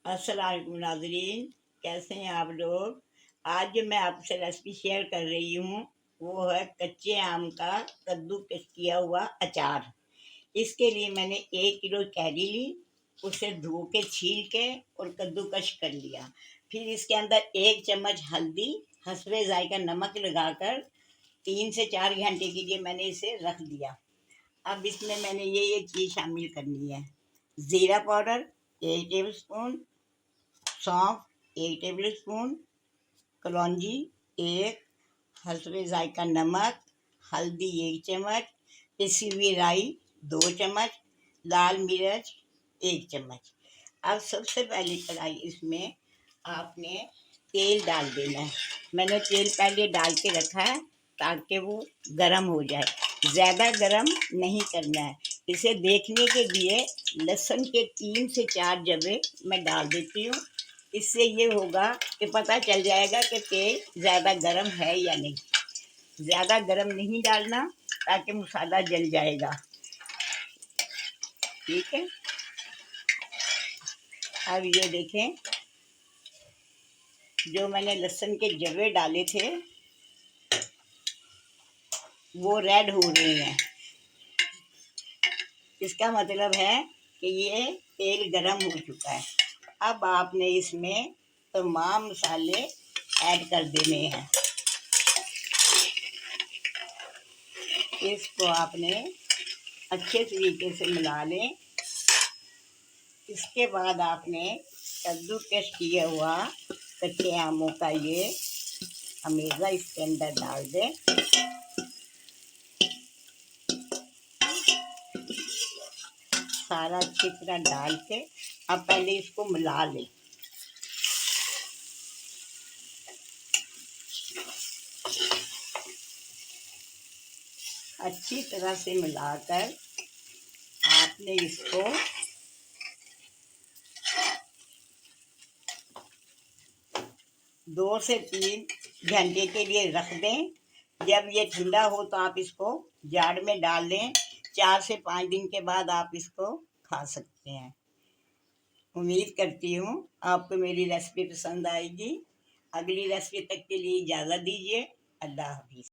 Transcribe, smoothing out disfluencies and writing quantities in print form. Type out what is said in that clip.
अस्सलाम वालेकुम नाज़रीन, कैसे हैं आप लोग। आज जो मैं आपसे रेसिपी शेयर कर रही हूँ वो है कच्चे आम का कद्दूकस किया हुआ अचार। इसके लिए मैंने 1 किलो कैरी ली, उसे धो के छील के और कद्दूकस कर लिया। फिर इसके अंदर 1 चम्मच हल्दी, हसबे जायका नमक लगाकर 3 से 4 घंटे के लिए मैंने इसे रख दिया। अब इसमें मैंने ये चीज़ शामिल करनी है। ज़ीरा पाउडर 1 टेबल स्पून, सौंफ 1 टेबल स्पून, कलौंजी 1, हसबे जायका नमक, हल्दी 1 चम्मच, पिसी हुई राई 2 चम्मच, लाल मिर्च 1 चम्मच। अब सबसे पहले कढ़ाई इसमें आपने तेल डाल देना है। मैंने तेल पहले डाल के रखा है ताकि वो गरम हो जाए। ज़्यादा गरम नहीं करना है। इसे देखने के लिए लहसुन के 3 से 4 जबे मैं डाल देती हूँ। इससे ये होगा कि पता चल जाएगा कि तेल ज़्यादा गरम है या नहीं। ज़्यादा गरम नहीं डालना ताकि मसाला जल जाएगा। ठीक है। अब ये देखें, जो मैंने लहसुन के जवे डाले थे वो रेड हो रहे हैं। इसका मतलब है कि ये तेल गरम हो चुका है। अब आपने इसमें तमाम मसाले ऐड कर देने हैं। इसको आपने अच्छे तरीके से मिला लें। इसके बाद आपने कद्दूकस किया हुआ कच्चे आमों का ये अमेज़ा इसके अंदर डाल दें। सारा अच्छी तरह डाल के अब पहले इसको मिला लें। अच्छी तरह से मिलाकर आपने इसको 2 से 3 घंटे के लिए रख दें। जब ये ठंडा हो तो आप इसको जार में डाल लें। 4 से 5 दिन के बाद आप इसको खा सकते हैं। उम्मीद करती हूँ आपको मेरी रेसिपी पसंद आएगी। अगली रेसिपी तक के लिए इजाज़त दीजिए। अल्लाह हाफिज़।